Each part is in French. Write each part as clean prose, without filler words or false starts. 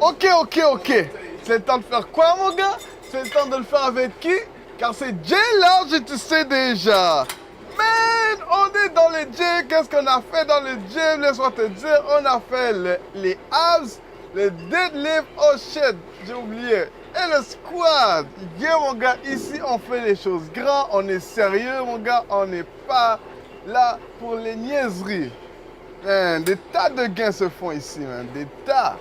Ok. C'est le temps de faire quoi, mon gars? C'est le temps de le faire avec qui? Car c'est Jay Large et tu sais déjà. Man, on est dans le gym. Qu'est-ce qu'on a fait dans le gym? Laisse-moi te dire, on a fait les abs, le deadlift, oh shit, j'ai oublié. Et le squat. Yeah, mon gars, ici, on fait les choses grands, on est sérieux, mon gars, on n'est pas là pour les niaiseries. Man, des tas de gains se font ici, man, des tas.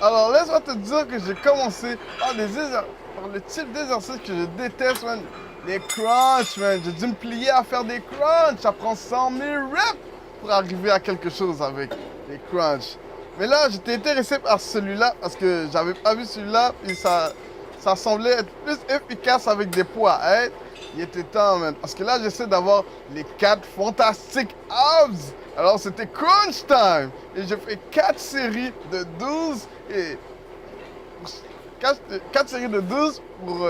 Alors, laisse-moi te dire que j'ai commencé par le type d'exercice que je déteste, man. Les crunchs, man. J'ai dû me plier à faire des crunchs. Ça prend 100 000 reps pour arriver à quelque chose avec les crunchs. Mais là, j'étais intéressé par celui-là parce que j'avais pas vu celui-là. Et ça semblait être plus efficace avec des poids. Hein? Il était temps, man. Parce que là, j'essaie d'avoir les 4 fantastiques abs. Alors, c'était crunch time. Et j'ai fait 4 séries de 12 et 4 séries de 12 pour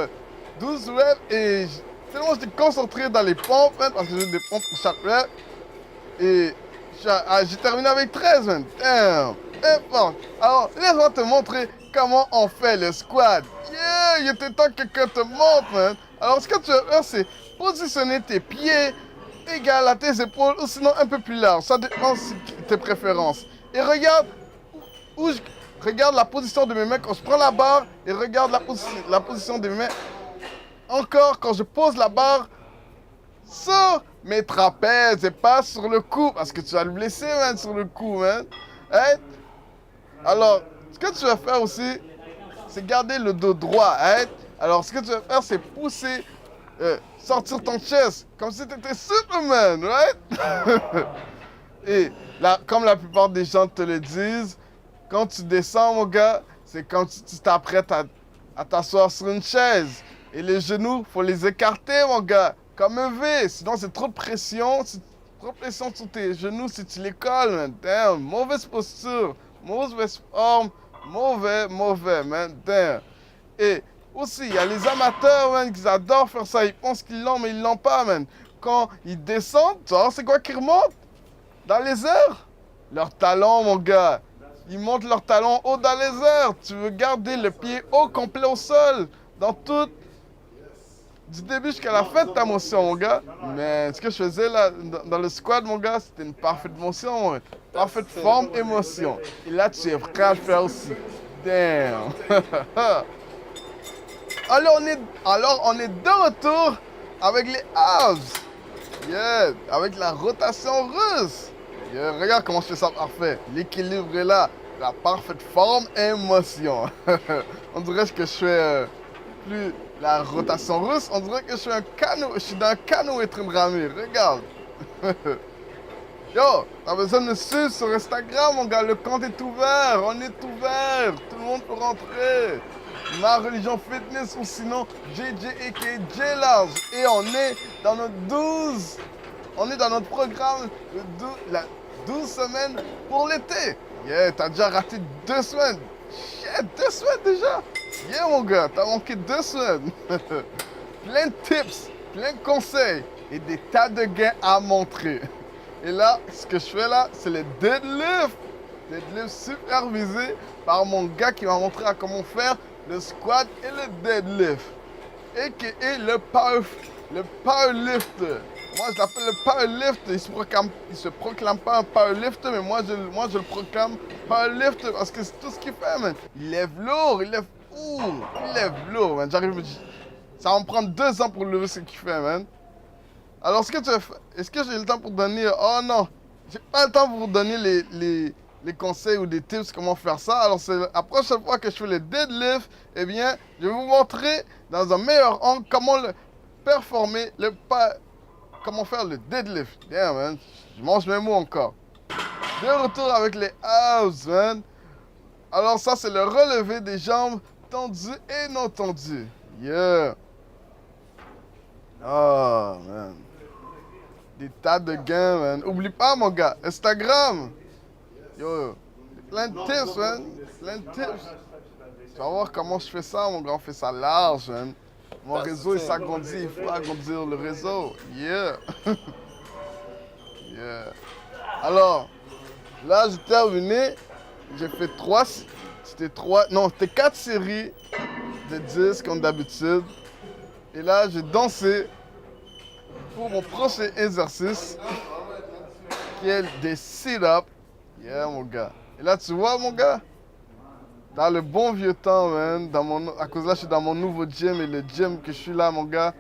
12 reps. Et tellement j'étais concentré dans les pompes, man, parce que j'ai des pompes pour chaque rep. Et j'ai terminé avec 13, man. Damn. Bon. Alors, laisse-moi te montrer comment on fait le squat. Yeah, il était temps que quelqu'un te montre, man. Alors, ce que tu vas faire, c'est positionner tes pieds égal à tes épaules ou sinon un peu plus large. Ça dépend de tes préférences. Et regarde regarde la position de mes mains quand je prends la barre et regarde la position de mes mains encore quand je pose la barre sur mes trapèzes et pas sur le cou parce que tu vas le blesser, man, sur le cou, man. Hein? Alors, ce que tu vas faire aussi, c'est garder le dos droit. Hein? Alors, ce que tu vas faire, c'est pousser, sortir ton chest comme si tu étais Superman, right? Et là, comme la plupart des gens te le disent, quand tu descends, mon gars, c'est quand tu t'apprêtes à t'asseoir sur une chaise. Et les genoux, faut les écarter, mon gars, comme un V. Sinon, c'est trop de pression. Trop de pression sur tes genoux si tu les colles, man. Damn, mauvaise posture, mauvaise forme, mauvais, man. Damn. Et aussi, il y a les amateurs, man, qui adorent faire ça. Ils pensent qu'ils l'ont, mais ils l'ont pas, man. Quand ils descendent, tu vois, c'est quoi qui remonte? Dans les airs? Leurs talons, mon gars. Ils montent leurs talons haut dans les airs. Tu veux garder le pied haut complet au sol. Dans tout. Du début jusqu'à la fin de ta motion, mon gars. Mais ce que je faisais là, dans le squat, mon gars, c'était une parfaite motion. Ouais. Parfaite forme et motion. Et là, tu es prêt à le faire aussi. Damn. Alors, on est de retour avec les abs. Yeah, avec la rotation russe. Yeah, regarde comment je fais ça parfait. L'équilibre est là. La parfaite forme et motion. On dirait que je fais plus la rotation russe. On dirait que je suis un canot. Je suis dans un canot en train de ramer. Regarde. Yo, t'as besoin de me suivre sur Instagram, mon gars. Le compte est ouvert. On est ouvert. Tout le monde peut rentrer. Ma religion fitness ou sinon JJ aka J-Large. Et on est dans notre 12. On est dans notre programme de 12 semaines pour l'été. Yeah, t'as déjà raté 2 semaines. Shit, 2 semaines déjà. Yeah, mon gars, t'as manqué 2 semaines. Plein de tips, plein de conseils et des tas de gains à montrer. Et là, ce que je fais là, c'est le deadlift. Deadlift supervisé par mon gars qui m'a montré à comment faire le squat et le deadlift. A.K.A. le powerlift. Moi, je l'appelle le powerlift. Il se proclame pas un powerlift, mais moi, je le proclame powerlift parce que c'est tout ce qu'il fait, man. Il lève lourd, il lève lourd, man. Ça va me prendre 2 ans pour lever ce qu'il fait, man. Alors, est-ce que j'ai le temps pour donner... Oh non, j'ai pas le temps pour vous donner les conseils ou des tips comment faire ça. Alors, c'est la prochaine fois que je fais le deadlift, eh bien, je vais vous montrer dans un meilleur angle comment performer comment faire le deadlift. Yeah, man. Je mange mes mots encore. De retour avec les abs, man. Alors, ça, c'est le relevé des jambes tendues et non tendues. Yeah. Oh, man. Des tas de gains, man. Oublie pas, mon gars. Instagram. Yo. Plein de tips, man. Plein de tips. Tu vas voir comment je fais ça, mon gars. On fait ça large, man. Mon réseau, il s'agrandit. Il faut agrandir le réseau. Yeah. Yeah. Alors, là, j'ai terminé. j'ai fait 3, c'était 3, non, c'était 4 séries de 10 comme d'habitude. Et là, j'ai dansé pour mon prochain exercice, qui est des sit-ups. Yeah, mon gars. Et là, tu vois, mon gars, dans le bon vieux temps, man, à cause là, je suis dans mon nouveau gym et le gym que je suis là, mon gars,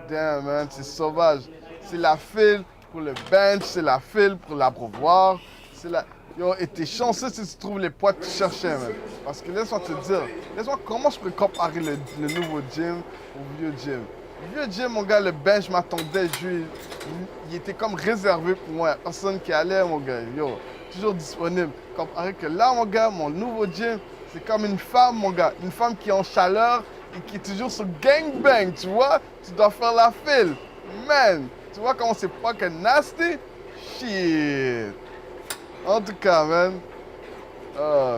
damn, man, c'est sauvage. C'est la file pour le bench, c'est la file pour l'abreuvoir, c'est la... Yo, et t'es chanceux si tu trouves les poids que tu cherchais, man. Parce que laisse-moi te dire, laisse-moi comment je peux comparer le nouveau gym au vieux gym. Le vieux gym, mon gars, le bench m'attendait, il était comme réservé pour moi. Personne qui allait, mon gars, yo, toujours disponible. Comparé que là, mon gars, mon nouveau gym, c'est comme une femme, mon gars. Une femme qui est en chaleur et qui est toujours sur gangbang, tu vois? Tu dois faire la file. Man, tu vois comment c'est fucking nasty? Shit. En tout cas, man,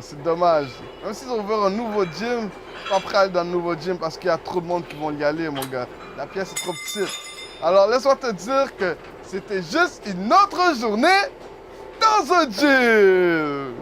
c'est dommage. Même s'ils ont ouvert un nouveau gym, je suis pas prêt à aller dans le nouveau gym parce qu'il y a trop de monde qui vont y aller, mon gars. La pièce est trop petite. Alors, laisse-moi te dire que c'était juste une autre journée dans un gym.